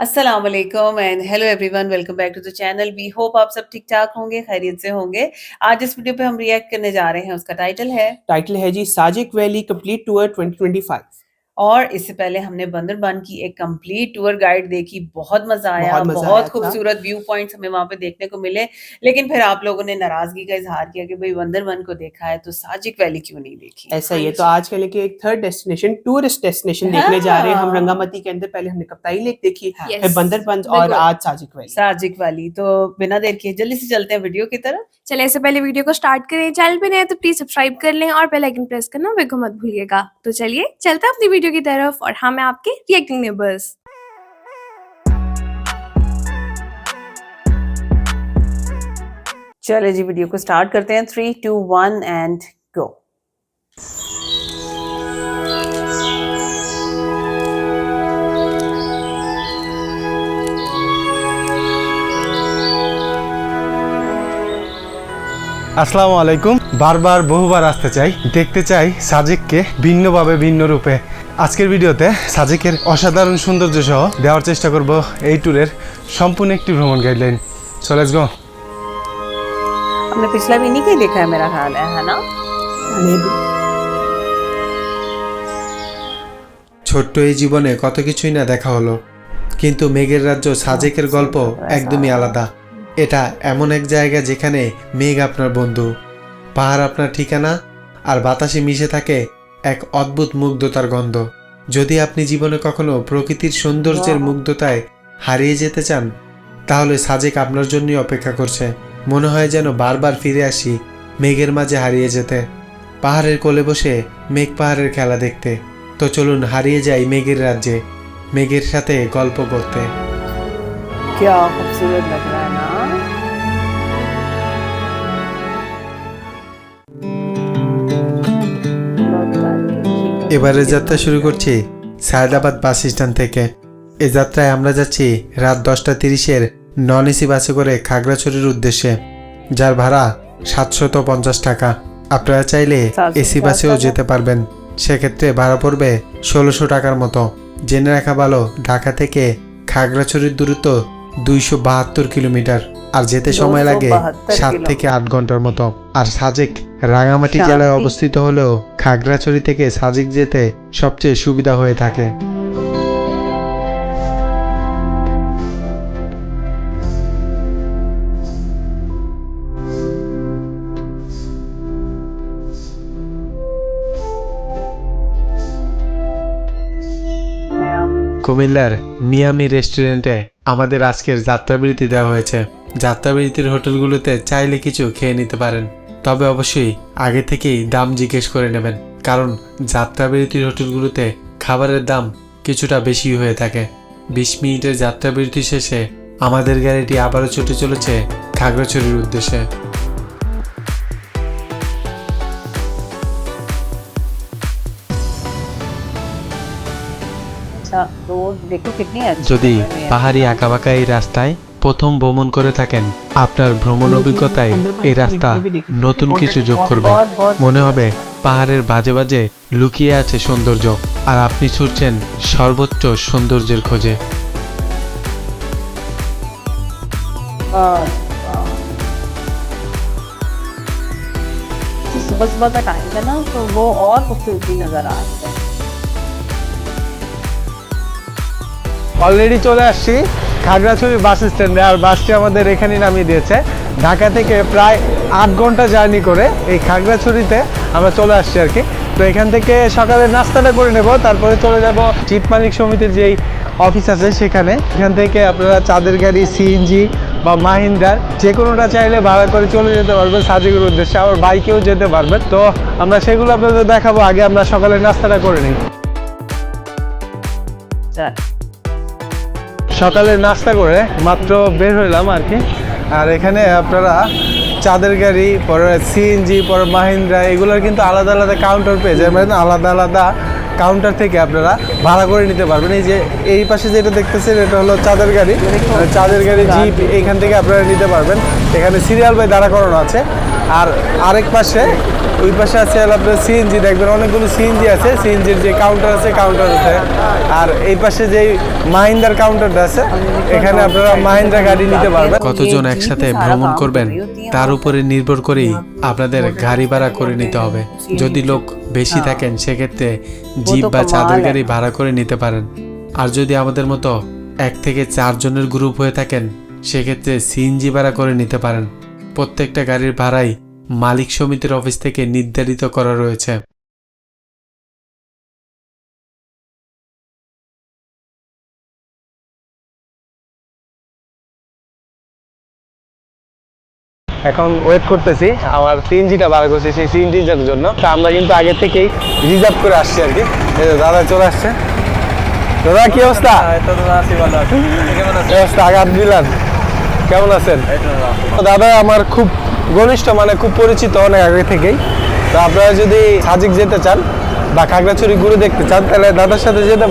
अस्सलाम वालेकुम and hello everyone, welcome back to the channel. We hope आप सब ठीक ठाक होंगे, खैरियत से होंगे। आज इस वीडियो पे हम रिएक्ट करने जा रहे हैं, उसका टाइटल है जी साजिक वैली कंप्लीट टूर 2025। और इससे पहले हमने बंदरबान की एक कंप्लीट टूर गाइड देखी। बहुत मजा आया, बहुत मजा बहुत आया था। खूबसूरत व्यू पॉइंट्स हमें वहां पे देखने को मिले। लेकिन फिर आप लोगों ने नाराजगी का इजहार किया कि भाई बंदरबान को देखा है तो साजिक वैली क्यों नहीं देखी। ऐसा ही है, तो आज के लेके एक थर्ड डेस्टिनेशन, टूरिस्ट डेस्टिनेशन देखने जा रहे हैं हम। हाँ। रंगामती के अंदर पहले हमने कप्ताई लेक देखी, हाँ। फिर बंदरबंद और बिल्कुल। आज साजिक वैली। साजिक वाली। तो बिना देर किए जल्दी से चलते हैं वीडियो की तरफ। चले इससे पहले वीडियो को स्टार्ट करें। चैनल पे नए हैं तो प्लीज सब्सक्राइब कर लें और बेल आइकन प्रेस करना बिल्कुल मत भूलिएगा। तो चलिए चलते हैं अपनी वीडियो की तरफ और हाँ मैं आपके रिएक्टिंग नेबर्स। चले जी वीडियो को स्टार्ट करते हैं। 3, 2, 1 एंड गो। আসসালামু আলাইকুম। বারবার বহুবার আসতে চাই, দেখতে চাই সাজেককে ভিন্নভাবে ভিন্ন রূপে। আজকের ভিডিওতে সাজেকের অসাধারণ সৌন্দর্য সহ দেওয়ার চেষ্টা করব এই ট্যুরের সম্পূর্ণ একটি ভ্রমণ গাইডলাইন। So let's go. हमने पिछला भी नहीं कहीं देखा है मेरा ख्याल है ना। ছোট্ট এই জীবনে কত কিছুই না দেখা হলো, কিন্তু মেঘের রাজ্য সাজেকের গল্প একদমই আলাদা। এটা এমন এক জায়গা যেখানে মেঘ আপনার বন্ধু, পাহাড় আপনার ঠিকানা, আর বাতাসে মিশে থাকে এক অদ্ভুত মুগ্ধতার গন্ধ। যদি আপনি জীবনে কখনো প্রকৃতির সৌন্দর্যের মুগ্ধতায় হারিয়ে যেতে চান, তাহলে সাজেক আপনার জন্যই অপেক্ষা করছে। মনে হয় যেন বারবার ফিরে আসি মেঘের মাঝে হারিয়ে যেতে, পাহাড়ের কোলে বসে মেঘ পাহাড়ের খেলা দেখতে। তো চলুন হারিয়ে যাই মেঘের রাজ্যে, মেঘের সাথে গল্প করতে। क्या खूबसूरत लग रहा है ना। এবারে যাত্রা শুরু করছি সায়দাবাদ বাস স্ট্যান্ড থেকে। এই যাত্রায় আমরা যাচ্ছি রাত 10:30-এর নন এসি বাসে করে খাগড়াছড়ির উদ্দেশ্যে, যার ভাড়া 750 টাকা। আপনারা চাইলে এসি বাসেও যেতে পারবেন, সেক্ষেত্রে ভাড়া পড়বে 1600 টাকার মতো। জেনে রাখা ভালো, ঢাকা থেকে খাগড়াছড়ির দূরত্ব 272 কিলোমিটার, আর যেতে সময় লাগে 7 থেকে 8 ঘন্টার মতো। আর সাজেক রাঙামাটি জেলায় অবস্থিত হলেও খাগড়াছড়ি থেকে সাজেক যেতে সবচেয়ে সুবিধা হয়ে থাকে। কুমিল্লার মিয়ামি রেস্টুরেন্টে আমাদের আজকের যাত্রাবিরতি দেওয়া হয়েছে। যাত্রাবিরতির হোটেলগুলোতে চাইলে কিছু খেয়ে নিতে পারেন, তবে অবশ্যই আগে থেকেই দাম জিজ্ঞেস করে নেবেন, কারণ যাত্রাবিরতির হোটেলগুলোতে খাবারের দাম কিছুটা বেশি হয়ে থাকে। 20 মিনিটের যাত্রাবিরতি শেষে আমাদের গাড়িটি আবারও ছুটে চলেছে খাগড়াছড়ির উদ্দেশ্যে। रोड देखो कितनी अच्छी যদি है। পাহাড়ি আঁকাবাঁকা এই রাস্তায় প্রথম ভ্রমণ করে থাকেন, আপনার ভ্রমণ অভিজ্ঞতায় এই রাস্তা নতুন কিছু যোগ করবে। মনে হবে পাহাড়ের বাজে বাজে লুকিয়ে আছে সৌন্দর্য, আর আপনি ছুটছেন সর্বোচ্চ সৌন্দর্যের খোঁজে। सुबह सुबह का टाइम है ना, तो वो और खूबसूरती नजर आ रही है। অলরেডি চলে আসছি খাগড়াছড়ি বাস স্ট্যান্ডে, আর বাসটি আমাদের এখানেই নামিয়ে দিয়েছে। ঢাকা থেকে প্রায় 8 ঘন্টা জার্নি করে এই খাগড়াছড়িতে আমরা চলে আসছি আর কি। তো এখান থেকে সকালে নাস্তাটা করে নেব, তারপরে চলে যাব চিট মালিক সমিতির যেই অফিস আছে সেখানে। এখান থেকে আপনারা চাঁদের গাড়ি, সিএনজি বা মাহিন্দ্রার যে কোনোটা চাইলে ভাড়া করে চলে যেতে পারবেন সাজেকের উদ্দেশ্যে, আবার বাইকেও যেতে পারবেন। তো আমরা সেগুলো আপনাদের দেখাবো, আগে আমরা সকালে নাস্তাটা করে নিই। সকালে নাস্তা করে মাত্র বের হইলাম আর কি। আর এখানে আপনারা চাঁদের গাড়ি, পরে সিএনজি, পরে মাহিন্দ্রা, এগুলোর কিন্তু আলাদা আলাদা কাউন্টার পেয়ে যাবেন। আলাদা আলাদা কাউন্টার থেকে আপনারা ভাড়া করে নিতে পারবেন। এই যে এই পাশে যেটা দেখতেছেন এটা হলো চাঁদের গাড়ি, জিপ, এইখান থেকে আপনারা নিতে পারবেন। এখানে সিরিয়াল বাই দাঁড়া করানো আছে। আর আরেক পাশে ওই পাশে আছে হলো আপনার সিএনজি, দেখবেন অনেকগুলো সিএনজি আছে, সিএনজির যে কাউন্টার আছে কাউন্টার আছে। আর এই পাশে যে মাহিন্দ্রার কাউন্টারটা আছে এখানে আপনারা মাহিন্দ্রা গাড়ি নিতে পারবেন। কতজন একসাথে ভ্রমণ করবেন তার উপরে নির্ভর করেই আপনাদের গাড়ি ভাড়া করে নিতে হবে। যদি লোক বেশি থাকেন সেক্ষেত্রে জিপ বা চাঁদের গাড়ি ভাড়া করে নিতে পারেন। আর যদি আমাদের মতো 1 থেকে 4 জনের গ্রুপ হয়ে থাকেন সেক্ষেত্রে সিএনজি ভাড়া করে নিতে পারেন। প্রত্যেকটা গাড়ির ভাড়াই মালিক সমিতির অফিস থেকে নির্ধারিত করা রয়েছে। এখন ওয়েট করতেছি আমার সিএনজিটা ভাড়া করছি সেই সিএনজিটার জন্য। তা আমরা কিন্তু আগে থেকেই রিজার্ভ করে আসছি আর কি। এই যে দাদা চলে আসছে। দাদা কি অবস্থা? অবস্থা আঘাত দিলেন, কেমন আছেন? দাদা আমার খুব ঘনিষ্ঠ, মানে খুব পরিচিত অনেক আগে থেকেই। তো আপনারা যদি সাজেক যেতে চান বা খাগড়াছড়ি ঘুরে দেখতে চান তাহলে দাদার সাথে যেতে।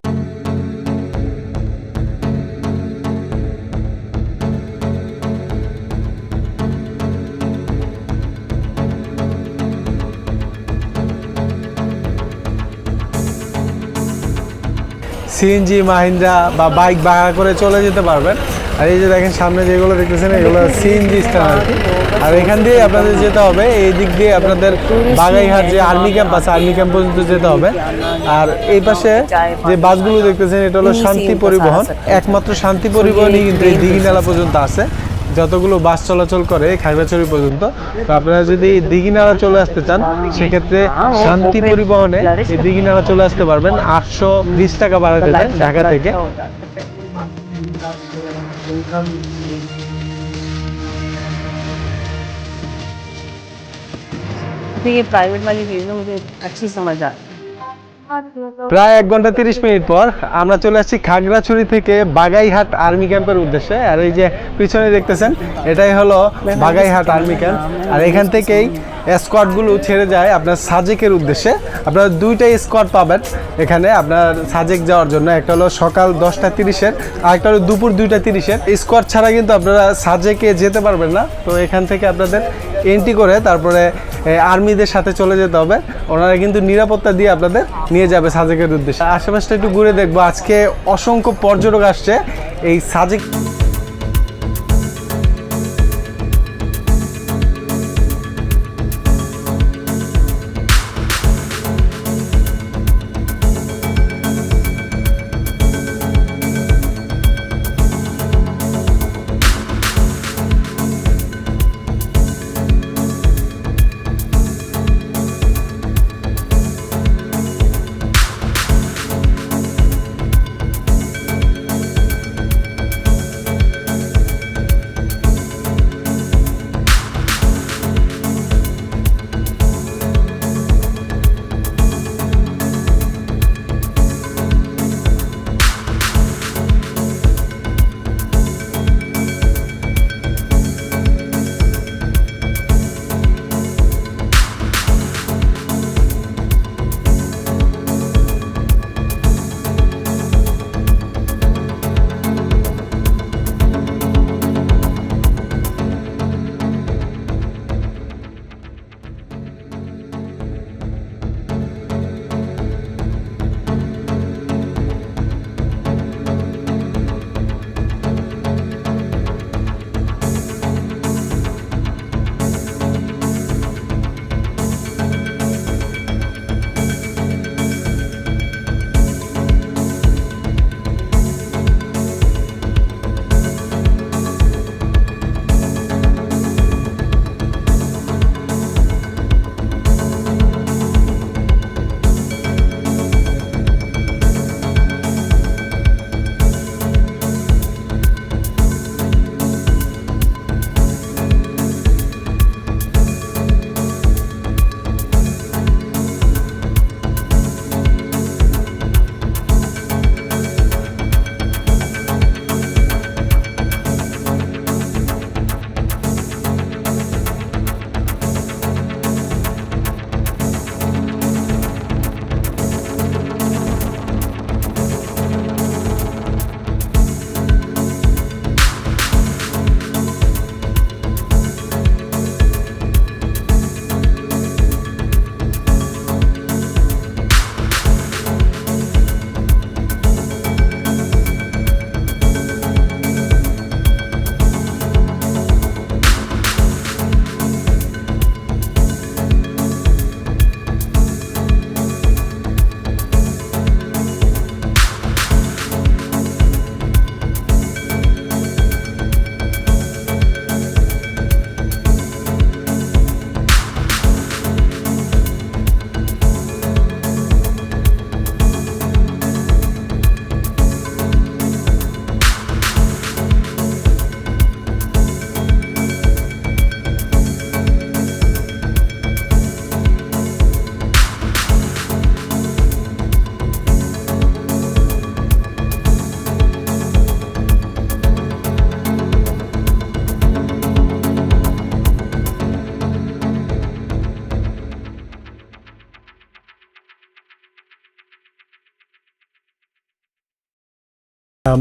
সিএনজি মাহিন্দ্রা বা বাইক ভাড়া করে চলে যেতে পারবেন। আর এই যে দেখেন সামনে যেগুলো দেখতেছেন এগুলো সিএনজি স্ট্যান্ড আর কি। আর এখান দিয়ে আপনাদের যেতে হবে, এই দিক দিয়ে আপনাদের বাগাইহাট যে আর্মি ক্যাম্প আছে আর্মি ক্যাম্প পর্যন্ত যেতে হবে। আর এই পাশে যে বাসগুলো দেখতেছেন এটা হলো শান্তি পরিবহন। একমাত্র শান্তি পরিবহনই কিন্তু এই দিঘিনালা পর্যন্ত আছে, যতগুলো বাস চলাচল করে খাগড়াছড়ি পর্যন্ত। তো আপনারা যদি দিঘিনালা চলে আসতে চান সেক্ষেত্রে শান্তি পরিবহনে এই দিঘিনালা চলে আসতে পারবেন। 820 টাকা ভাড়াতে যায় ঢাকা থেকে। ये प्राइवेट वाली चीज ना मुझे अच्छी समझ आ প্রায় 1 ঘন্টা 30 মিনিট পর আমরা চলে আসছি খাগড়াছড়ি থেকে বাগাইহাট আর্মি ক্যাম্পের উদ্দেশ্যে। আর এই যে পিছনে দেখতেছেন এটাই হলো বাগাইহাট আর্মি ক্যাম্প। আর এখান থেকেই স্কোয়াডগুলো ছেড়ে যায় আপনার সাজেকের উদ্দেশ্যে। আপনারা 2টাই স্কোয়াড পাবেন এখানে আপনার সাজেক যাওয়ার জন্য। একটা হলো সকাল 10:30-এর আর একটা হলো দুপুর 2:30-এর। স্কোয়াড ছাড়া কিন্তু আপনারা সাজেকে যেতে পারবেন না। তো এখান থেকে আপনাদের এন্ট্রি করে তারপরে আর্মিদের সাথে চলে যেতে হবে। ওনারা কিন্তু নিরাপত্তা দিয়ে আপনাদের নিয়ে যাবে সাজেকের উদ্দেশ্যে। আশেপাশটা একটু ঘুরে দেখবো। আজকে অসংখ্য পর্যটক আসছে এই সাজেক।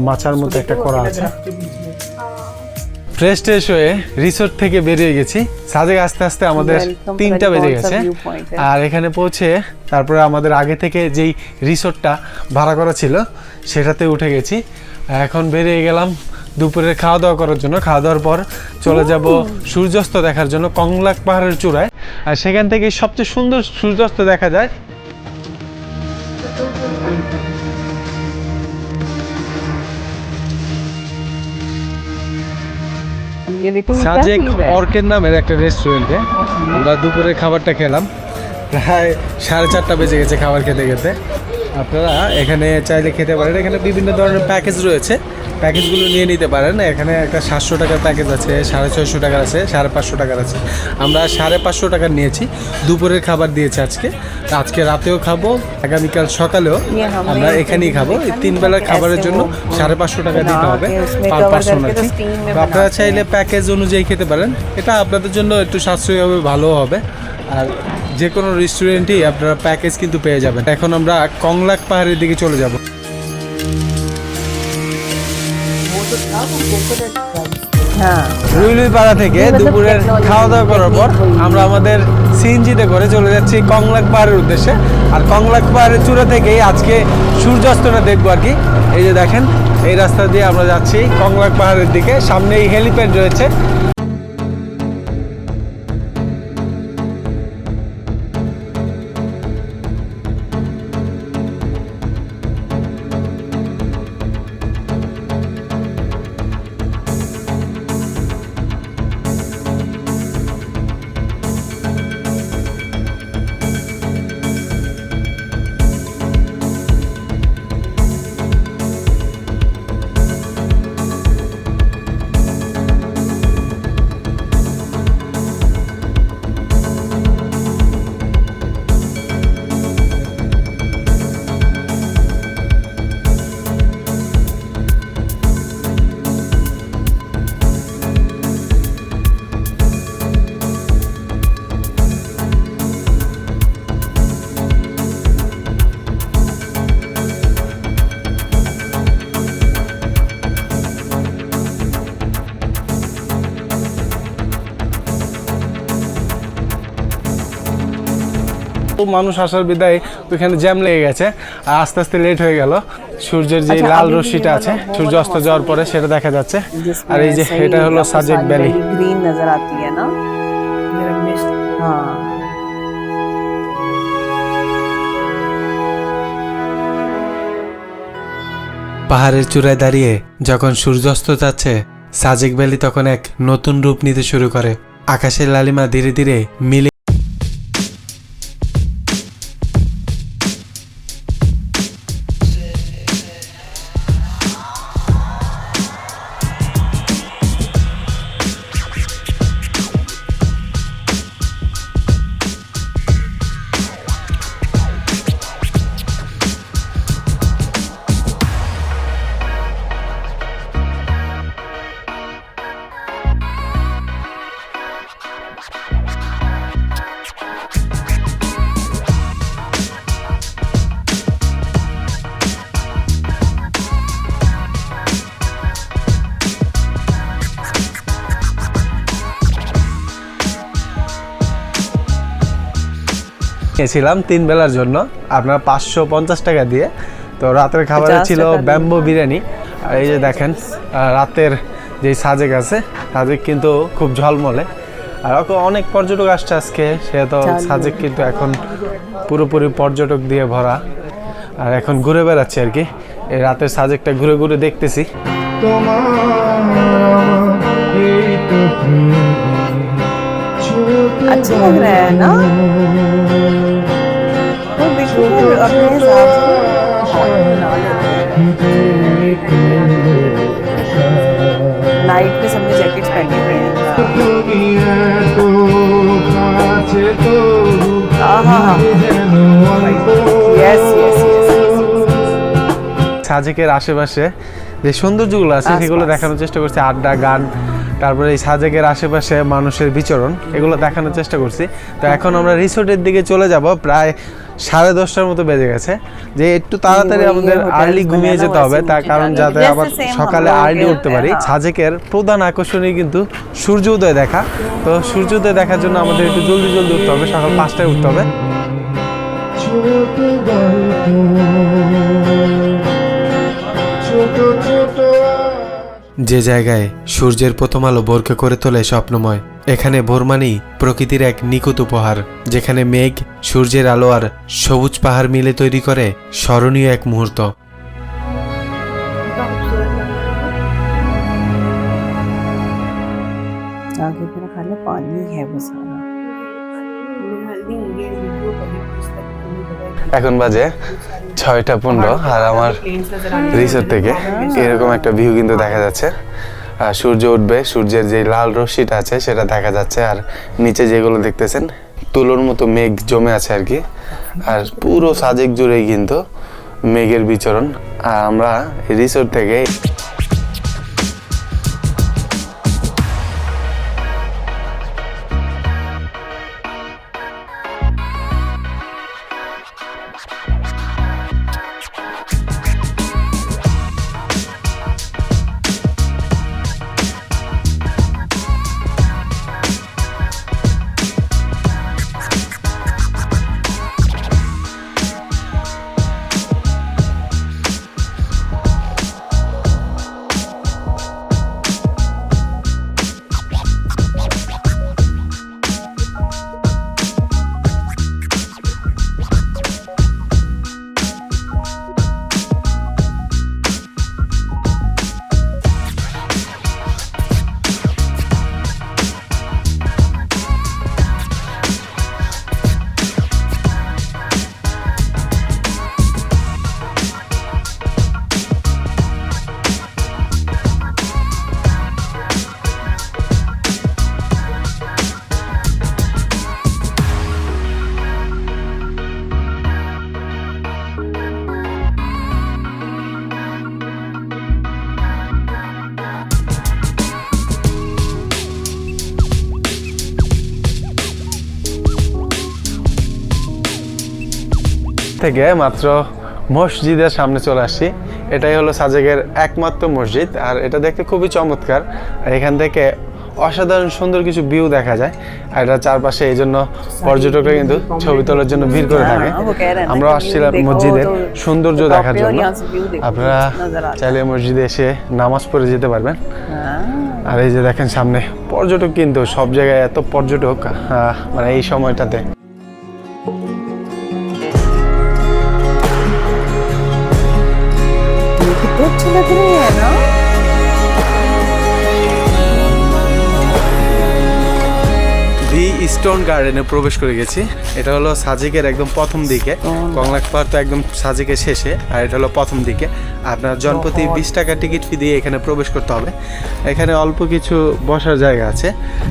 মাচার মতো একটা করা আছে। ফ্রেশ ট্রেশ হয়ে রিসোর্ট থেকে বেরিয়ে গেছি। সাজেক আস্তে আস্তে আমাদের 3টা বেজে গেছে, আর এখানে পৌঁছে তারপরে আমাদের আগে থেকে যেই রিসোর্টটা ভাড়া করা ছিল সেটাতে উঠে গেছি। এখন বেরিয়ে গেলাম দুপুরে খাওয়া দাওয়া করার জন্য। খাওয়া দাওয়ার পর চলে যাব সূর্যাস্ত দেখার জন্য কংলাক পাহাড়ের চূড়ায়, আর সেখান থেকে সবচেয়ে সুন্দর সূর্যাস্ত দেখা যায়। সাজেক অর্কেড নামের একটা রেস্টুরেন্টে আমরা দুপুরের খাবারটা খেলাম। প্রায় 4:30 বেজে গেছে খাবার খেতে খেতে। আপনারা এখানে চাইলে খেতে পারেন, এখানে বিভিন্ন ধরনের প্যাকেজ রয়েছে, প্যাকেজগুলো নিয়ে নিতে পারেন। এখানে একটা 700 টাকার প্যাকেজ আছে, 650 টাকার আছে, 550 টাকার আছে। আমরা 550 টাকার নিয়েছি। দুপুরের খাবার দিয়েছে আজকে রাতেও খাবো, আগামীকাল সকালেও আমরা এখানেই খাবো। এই 3 বেলার খাবারের জন্য 550 টাকা দিতে হবে পার পার্সন আর কি। আপনারা চাইলে প্যাকেজ অনুযায়ী খেতে পারেন, এটা আপনাদের জন্য একটু সাশ্রয়ী হবে, ভালো হবে। আর যে কোনো রেস্টুরেন্টেই আপনারা প্যাকেজ কিন্তু পেয়ে যাবেন। এখন আমরা কংলাক পাহাড়ের দিকে চলে যাব। রুইলুইপাড়া থেকে দুপুরের খাওয়া দাওয়া করার পর আমরা আমাদের সিএনজিতে করে চলে যাচ্ছি কংলাক পাহাড়ের উদ্দেশ্যে। আর কংলাক পাহাড়ের চূড়া থেকেই আজকে সূর্যাস্তটা দেখবো আর কি। এই যে দেখেন, এই রাস্তা দিয়ে আমরা যাচ্ছি কংলাক পাহাড়ের দিকে। সামনেই হেলিপ্যাড রয়েছে। মানুষ আসার বিদায় ওইখানে জ্যাম লেগে গেছে, আর আস্তে আস্তে লেট হয়ে গেল। সূর্যের যে লাল রশ্মিটা আছে সূর্য অস্ত যাওয়ার পরে সেটা দেখা যাচ্ছে। আর এই যে এটা হলো সাজেক ভ্যালি। ग्रीन नजर आती है ना। हाँ, পাহাড়ের চূড়ায় দাঁড়িয়ে যখন সূর্যাস্ত যাচ্ছে, সাজেক ভ্যালি তখন এক নতুন রূপ নিতে শুরু করে। আকাশের লালিমা ধীরে ধীরে মিলে ছিলাম 3 বেলার জন্য আপনার 550 টাকা দিয়ে। তো রাতের খাবারে ছিল ব্যাম্বো বিরিয়ানি। আর এই যে দেখেন রাতের যে সাজেক আছে, সাজেক কিন্তু খুব ঝলমলে। আর অনেক পর্যটক আসছে আজকে, সেহেতু সাজেক কিন্তু এখন পুরোপুরি পর্যটক দিয়ে ভরা। আর এখন ঘুরে বেড়াচ্ছি আর কি, এই রাতের সাজেকটা ঘুরে ঘুরে দেখতেছি। अच्छा लग रहा है ना। तो देखो फिर अपने हिसाब से नाइट में सबने जैकेट्स पहने हुए हैं। Yes yes yes. সাজেকের আশেপাশে যে সৌন্দর্যগুলো আছে সেগুলো দেখানোর চেষ্টা করছি, আড্ডা, গান, তারপরে এই সাজেকের আশেপাশে মানুষের বিচরণ, এগুলো দেখানোর চেষ্টা করছি। তো এখন আমরা রিসোর্টের দিকে চলে যাব। প্রায় 10:30টার মতো বেজে গেছে, যে একটু তাড়াতাড়ি আমাদের আর্লি ঘুমিয়ে যেতে হবে, তার কারণ যাতে আবার সকালে আর্লি উঠতে পারি। সাজেকের প্রধান আকর্ষণই কিন্তু সূর্য উদয় দেখা। তো সূর্য উদয় দেখার জন্য আমাদের একটু জলদি জলদি উঠতে হবে, সকাল 5টায় উঠতে হবে। যে জায়গায় সূর্যের প্রথম আলো ভোরকে করে তোলে স্বপ্নময়, এখানে ভোর মানেই প্রকৃতির এক নিখুঁত উপহার, যেখানে মেঘ, সূর্যের আলো আর সবুজ পাহাড় মিলে তৈরি করে স্মরণীয় এক মুহূর্ত। आगे मेरा ख्याल है पानी है वो सारा। এখন বাজে 6:15 আর আমার রিসোর্ট থেকে এরকম একটা ভিউ কিন্তু দেখা যাচ্ছে। আর সূর্য উঠবে, সূর্যের যে লাল রশ্মিটা আছে সেটা দেখা যাচ্ছে, আর নিচে যেগুলো দেখতেছেন তুলোর মতো মেঘ জমে আছে আর কি। আর পুরো সাজেক জুড়েই কিন্তু মেঘের বিচরণ। আর আমরা রিসোর্ট থেকে থেকে মাত্র মসজিদের সামনে চলে আসছি। এটাই হলো সাজেকের একমাত্র মসজিদ, আর এটা দেখতে খুবই চমৎকার। আর এখান থেকে অসাধারণ সুন্দর কিছু ভিউ দেখা যায়। আর এটা চারপাশে, এই জন্য পর্যটকরা কিন্তু ছবি তোলার জন্য ভিড় করে থাকে। আমরা আসছিলাম মসজিদের সৌন্দর্য দেখার জন্য। আপনারা চাইলে মসজিদে এসে নামাজ পড়ে যেতে পারবেন। আর এই যে দেখেন সামনে পর্যটক, কিন্তু সব জায়গায় এত পর্যটক মানে এই সময়টাতে। कितने अच्छे लग रहे हैं ना। দি স্টোন গার্ডেনে প্রবেশ করে গেছি। এটা হলো সাজেকের একদম প্রথম দিকে, কংলাক পাহাড় তো একদম সাজেকের শেষে, আর এটা হলো প্রথম দিকে। আপনার জনপ্রতি 20 টাকা টিকিট ফি দিয়ে এখানে প্রবেশ করতে হবে। এখানে অল্প কিছু বসার জায়গা আছে,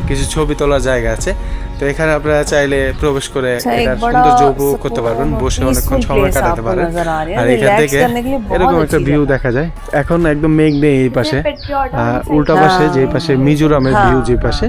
কিছু ছবি তোলার জায়গা আছে। তো এখানে আপনারা চাইলে প্রবেশ করে এটার সৌন্দর্য উপভোগ করতে পারবেন, বসে অনেকক্ষণ সময় কাটাতে পারেন। আর এখান থেকে এরকম একটা ভিউ দেখা যায়। এখন একদম মেঘ নেই এই পাশে, উল্টা পাশে যে পাশে মিজোরামের ভিউ, যে পাশে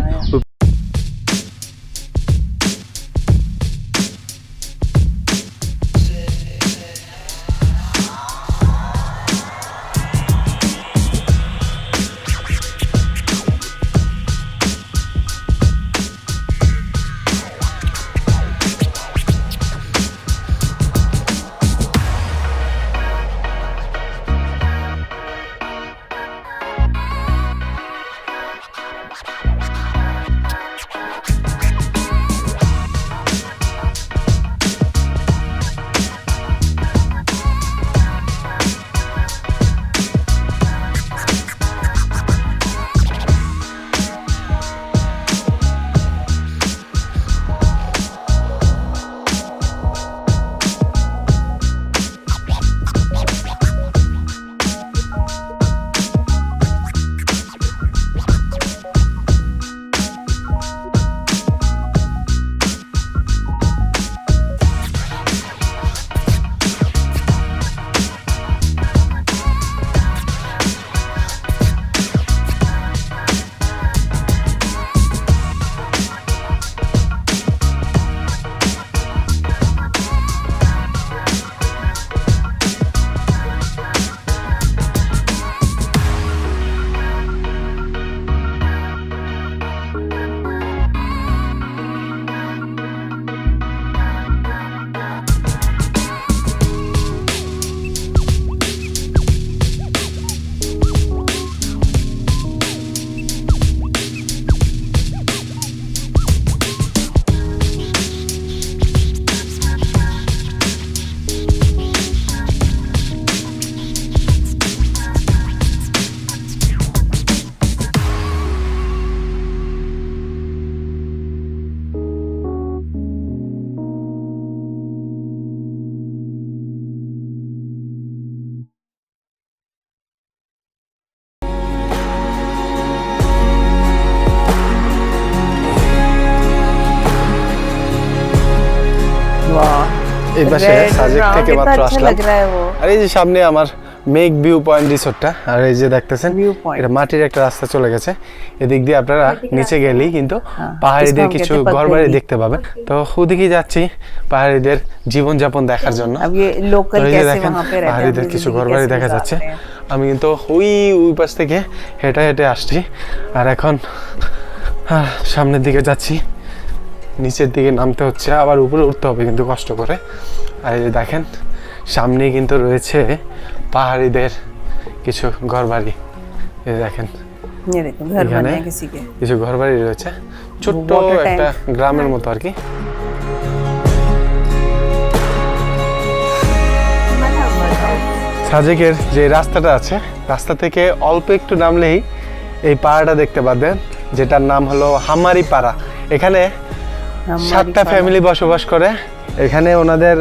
এই পাশে Red সাজেক brown, থেকে कितना মাত্র अच्छा আসলাম। लग रहा है वो আর এই যে সামনে আমার মেঘ ভিউ পয়েন্ট রিসোর্টটা, আর এই যে দেখতেছেন View point। এটা মাটির একটা রাস্তা চলে গেছে, এদিক দিয়ে আপনারা নিচে গেলেই কিন্তু হ্যাঁ, পাহাড়িদের इसको हम কিছু कहते हैं ঘরবাড়ি पगडंडी। দেখতে পাবেন। তো ওদিকেই যাচ্ছি পাহাড়িদের জীবনযাপন দেখার জন্য। अब ये लोकल তো এই যে कैसे দেখেন वहाँ पे रहते हैं পাহাড়িদের अपनी কিছু जिंदगी ঘরবাড়ি कैसे দেখা যাচ্ছে। गुजारते हैं। আমি কিন্তু ওই পাশ থেকে হেঁটে হেঁটে আসছি, আর এখন সামনের দিকে যাচ্ছি, নিচের দিকে নামতে হচ্ছে, আবার উপরে উঠতে হবে কিন্তু কষ্ট করে। আর এই যে দেখেন সামনেই কিন্তু রয়েছে পাহাড়িদের কিছু ঘরবাড়ি, এই দেখেন ये देखो घर এখানে बने हैं किसी के। কিছু ঘরবাড়ি রয়েছে, ছোট্ট Water tank। একটা গ্রামের মতো আর কি। সাজেকের যে রাস্তাটা আছে, রাস্তা থেকে অল্প একটু নামলেই এই পাড়াটা দেখতে পাবেন, যেটার নাম হলো হামারি পাড়া। এখানে 7টা ফ্যামিলি বসবাস করে। এখানে ওনাদের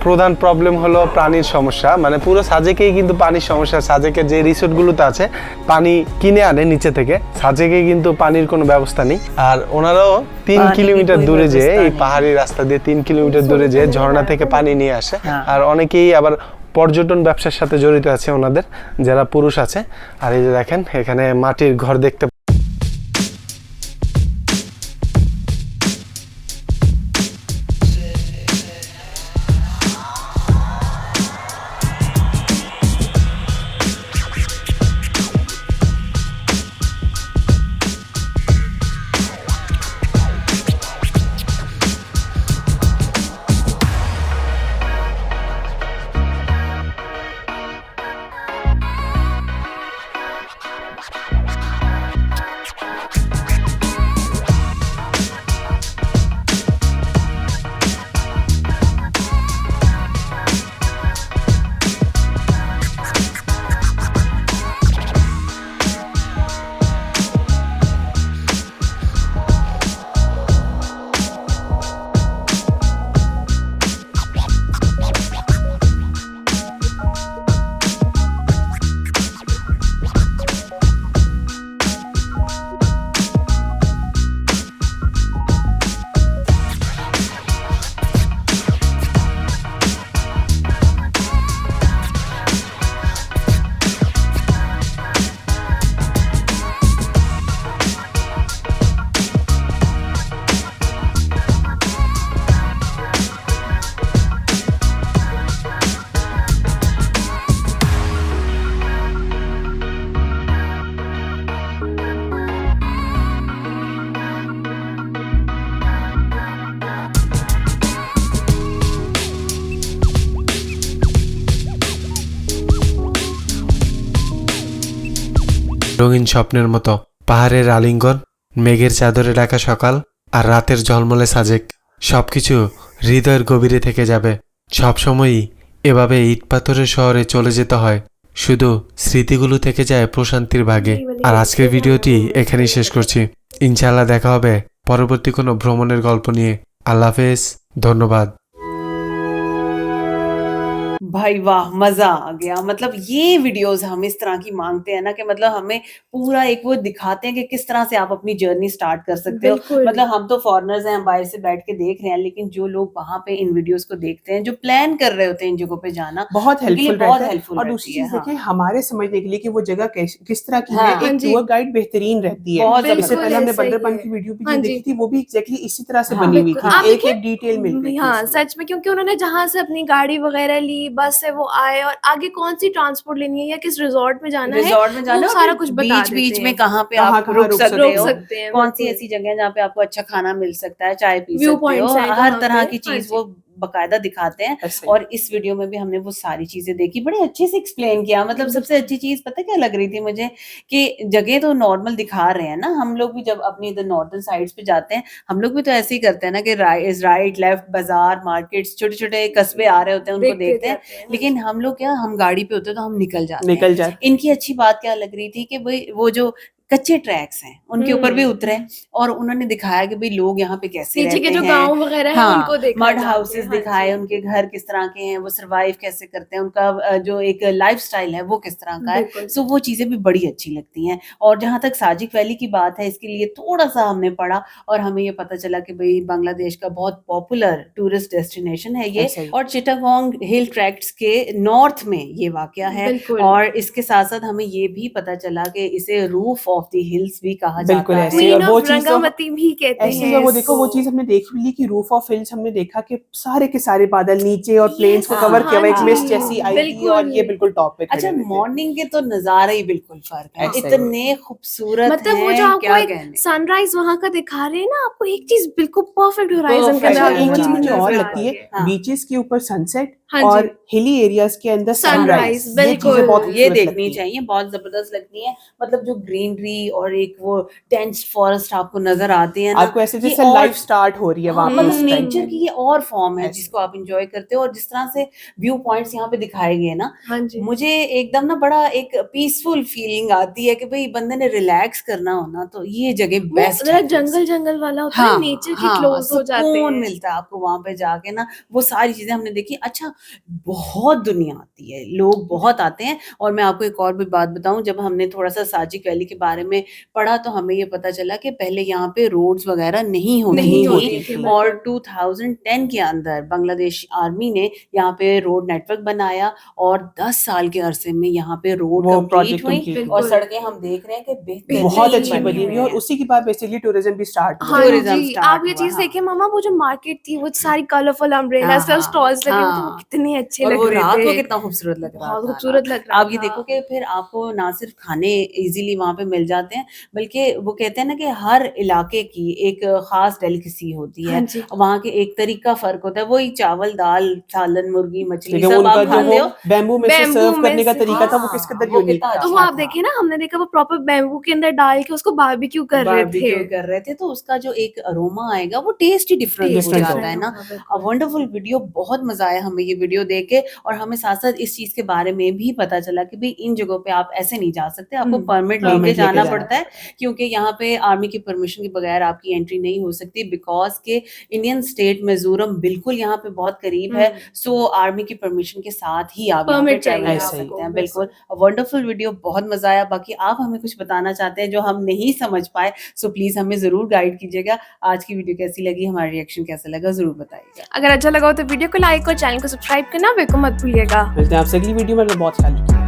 প্রধান প্রবলেম হলো পানির সমস্যা, মানে পুরো সাজেকেই কিন্তু পানির সমস্যা। সাজেকের যে রিসোর্টগুলোতে আছে পানি কিনে আনে নিচে থেকে, সাজেকে কিন্তু পানির কোনো ব্যবস্থা নেই। আর ওনারাও 3 পানি কিলোমিটার की कोई দূরে যেয়ে, व्यवस्था এই नहीं। পাহাড়ি রাস্তা দিয়ে 3 কিলোমিটার দূরে যেয়ে ঝর্ণা থেকে পানি নিয়ে আসে। হ্যাঁ। আর অনেকেই আবার পর্যটন ব্যবসার সাথে জড়িত আছে ওনাদের, যারা পুরুষ আছে। আর এই যে দেখেন এখানে মাটির ঘর দেখতে রঙিন স্বপ্নের মতো পাহাড়ের আলিঙ্গন, মেঘের চাদরে ঢাকা সকাল আর রাতের ঝলমলে সাজেক, সবকিছু হৃদয়ের গভীরে থেকে যাবে। সবসময়ই এভাবে ইট পাথরের শহরে চলে যেতে হয়, শুধু স্মৃতিগুলো থেকে যায় প্রশান্তির ভাগে। আর আজকের ভিডিওটি এখানেই শেষ করছি। ইনশাআল্লাহ দেখা হবে পরবর্তী কোনো ভ্রমণের গল্প নিয়ে। আল্লাহ হাফেজ, ধন্যবাদ। भाई वाह मजा आ गया। मतलब ये वीडियोस हम इस तरह की मांगते हैं ना, कि मतलब हमें पूरा एक वो दिखाते हैं कि किस तरह से आप अपनी जर्नी स्टार्ट कर सकते हो। बिल्कुल। मतलब हम तो फॉरेनर्स हैं, हम बाहर से बैठ के देख रहे हैं, लेकिन जो लोग वहां पे इन वीडियोस को देखते हैं, जो प्लान कर रहे होते हैं इन जगहों पे जाना, बहुत उनके लिए हेल्पफुल बहुत रहता है। हेल्पफुल और रहती दूसरी है। चीज हाँ। देखिए, हमारे समझने के लिए कि वो जगह किस तरह की हाँ। है, हाँ एक जी। टूर गाइड बेहतरीन रहती है। बहुत इससे बिल्कुल पहले हमने ऐसा ही बंदरबान है। की वीडियो भी हाँ जो जी। देखी थी, वो भी एग्जैक्टली इसी तरह से हाँ, बनी हुई बिल्कुल। थी। आप एक देखिए, एक डिटेल मिलती थी हाँ उसमें। सच में, क्योंकि उन्होंने जहाँ से अपनी गाड़ी वगैरह ली, बस से वो आए और आगे कौन सी ट्रांसपोर्ट लेनी है या किस रिजॉर्ट में जाना है, रिजॉर्ट में जाना वो और सारा फिर कुछ बता बीच देते बीच हैं। में कहाँ पे कहाँ आप कहाँ रुक रुक सकते रोक हो, सकते हैं, कौन सी बिल्कुल। ऐसी जगह है जहाँ पे आपको अच्छा खाना मिल सकता है, चाय पी व्यू सकते हो, पॉइंट्स हैं हर जहाँ तरह पे। की हाँ चीज जी। वो बकायदा दिखाते हैं। ऐसे ही। और इस वीडियो में भी हमने वो सारी चीजें देखी, बड़े अच्छे से एक्सप्लेन किया। मतलब सबसे अच्छी चीज पता क्या लग रही थी मुझे, कि जगह तो नॉर्मल दिखा रहे हैं ना, हम लोग भी जब अपनी इधर नॉर्दर्न साइड्स पे जाते हैं, हम लोग भी तो ऐसे ही करते हैं ना, कि राइट लेफ्ट, बाजार, मार्केट्स, छोटे छोटे कस्बे आ रहे होते हैं, उनको देखते हैं। जाते हैं। लेकिन हम लोग क्या, हम गाड़ी पे होते हैं तो हम निकल जाते हैं। निकल जाते इनकी अच्छी बात क्या लग रही थी कि भाई वो जो कच्चे ट्रैक्स हैं, उनके ऊपर भी हम्म। उतरे और उन्होंने दिखाया कि भाई लोग यहाँ पे कैसे नीचे के रहते जो हैं। गांव वगैरह है हाँ, उनको देखा मड जाके, हाउसेस हाँ दिखाए, जी। उनके घर किस तरह के हैं, वो सर्वाइव कैसे करते हैं, उनका जो एक लाइफस्टाइल है वो किस तरह का है। बिल्कुल। सो वो चीज़ें भी बड़ी अच्छी लगती हैं। और जहाँ तक साजिक वैली की बात है, इसके लिए थोड़ा-सा हमने पढ़ा और हमें ये पता चला कि भई बांग्लादेश का बहुत पॉपुलर टूरिस्ट डेस्टिनेशन है ये ऐसा ही। और चिटागोंग हिल ट्रैक्ट्स के नॉर्थ में ये वाक़या है। बिल्कुल। और इसके साथ-साथ हमें ये भी पता चला कि इसे रूफ ऑफ द हिल्स भी कहा बिल्कुल जाता ऐसे। है। क्वीन और वो ऑफ चीज़ तो रंगामती भी कहते ऐसे हैं जब वो देखो वो इसको। चीज़ हमने देख भी ली कि रूफ ऑफ हिल्स हमने देखा कि सारे के सारे बादल नीचे और प्लेन्स को Yes, कवर किया हुआ, एक हाँ मिस्ट जी, जैसी आई थी और ये बिल्कुल टॉप पे खड़े अच्छा, हुए थे। मॉर्निंग के तो नज़ारे ही बिल्कुल फ़र्क है। ऐसा ही। इतने खूबसूरत मतलब वो जो हैं, आपको क्या एक कहने। सनराइज वहां का दिखा रहे हैं ना, आपको एक चीज बिल्कुल परफेक्ट होराइजन के Perfect अच्छा, अंदर एक वो चीज़ चीज मुझे नजर और आ लगती रही है, है। हाँ। बीचेस के ऊपर सनसेट हाँ जी। और हिली एरियाज के अंदर सनराइज, सनराइज, ये बिल्कुल। चीज़ें बहुत ये खूबसूरत देखनी लगती हैं। चाहिए, बहुत ज़बरदस्त लगती हैं। मतलब जो ग्रीनरी और एक वो डेंस फॉरेस्ट आपको नज़र आते हैं ना, आपको ऐसे ये जैसे और लाइफ स्टार्ट हो रही है हाँ, वहाँ पे मतलब उस टाइम नेचर पे। की ये और फॉर्म है ऐसे। जिसको आप एंजॉय करते हो। और जिस तरह से व्यू पॉइंट्स यहाँ पे दिखाए गए ना, हाँ जी। मुझे एकदम ना बड़ा एक पीसफुल फीलिंग आती है कि भाई बंदे ने रिलैक्स करना हो ना तो ये जगह वो बेस्ट जरा है। जंगल जंगल वाला होता है, हाँ, नेचर के हाँ, क्लोज हो जाते सुकून हैं। मिलता है आपको वहाँ पे जाके ना, वो सारी चीज़ें हमने देखी। अच्छा, बहुत दुनिया आती है, लोग बहुत आते हैं। और मैं आपको एक और भी बात बताऊँ, जब हमने थोड़ा-सा साजिक वैली के बारे में पढ़ा तो हमें ये पता चला कि पहले यहाँ पे रोड्स वगैरह नहीं होती नहीं थी। होती थी, और बिल्कुल। 2010 के अंदर बांग्लादेश आर्मी ने यहाँ पे रोड नेटवर्क बनाया और 10 साल के अरसे में यहाँ पे रोड वो कंप्लीट प्रोजेक्ट हुई कंप्लीट बिल्कुल। और हुआ। सड़कें हम देख रहे हैं कि बहुत बेहतरीन अच्छी बनी हुई है हैं। और उसी के बाद बेसिकली टूरिज्म भी स्टार्ट हुआ हाँ है। tourism जी, start आप ये हुआ, चीज हाँ। देखिए मामा, वो जो मार्केट थी वो सारी कलरफुल अम्ब्रेलास हाँ, और स्टॉल्स लगे हुए थे, वो हाँ। कितने अच्छे और लग वो रहे रात को थे। कितना खूबसूरत लग रहा बहुत था ना। खूबसूरत लग रहा आप ये था। देखो कि फिर आपको ना सिर्फ खाने इजीली वहाँ पे मिल जाते हैं, बल्कि वो कहते हैं ना कि हर इलाके की एक खास डेलिकेसी होती हाँ है। जी। वहाँ के एक तरीका फ़र्क होता है, वही चावल, दाल, सालन, मुर्गी, मछली लेकिन सब उनका आप जो खाते वो हो। बैम्बू में से बैम्बू सर्व में करने का से, तरीका था वो हाँ, किस कदर वो यूनिक कितना था। तो वो अच्छा आप था। देखिए ना, हमने देखा वो प्रॉपर बैम्बू के अंदर डाल के उसको बारबेक्यू कर रहे थे। बारबेक्यू कर रहे थे, तो उसका जो एक अरोमा आएगा वो टेस्ट ही डिफरेंट हो टेस्ट Different जाता होगा। है डिफरेंट ना। होगा, बिल्कुल। वंडरफुल वीडियो, बहुत मजा आया हमें ये वीडियो देख के। और हमें साथ-साथ इस चीज़ के बारे में भी पता चला कि भई इन जगहों पे आप ऐसे नहीं जा सकते, आपको परमिट लेके परमिट लेके जाना जाना पड़ता है, क्योंकि यहाँ पे आर्मी की परमिशन के बगैर आपकी एंट्री नहीं हो सकती, बिकॉज़ के इंडियन स्टेट मिज़ोरम बिल्कुल यहाँ पे बहुत करीब है। सो आर्मी की परमिशन के साथ ही आप यहाँ पे परमिट चाहिए ट्रैवल कर ऐसा ही। सकते हैं। आपको, बिल्कुल, वंडरफुल वीडियो, बहुत मजा आया। बाकी आप हमें कुछ बताना चाहते हैं जो हम नहीं समझ पाए, सो प्लीज़ हमें ज़रूर गाइड कीजिएगा। आज की वीडियो कैसी लगी, हमारा रिएक्शन कैसा लगा, ज़रूर बताइएगा। अगर अच्छा लगा हो तो वीडियो को लाइक और चैनल को सब्सक्राइब करना बिल्कुल मत भूलिएगा। मिलते हैं आपसे अगली वीडियो में, बहुत ख्याल रखिए।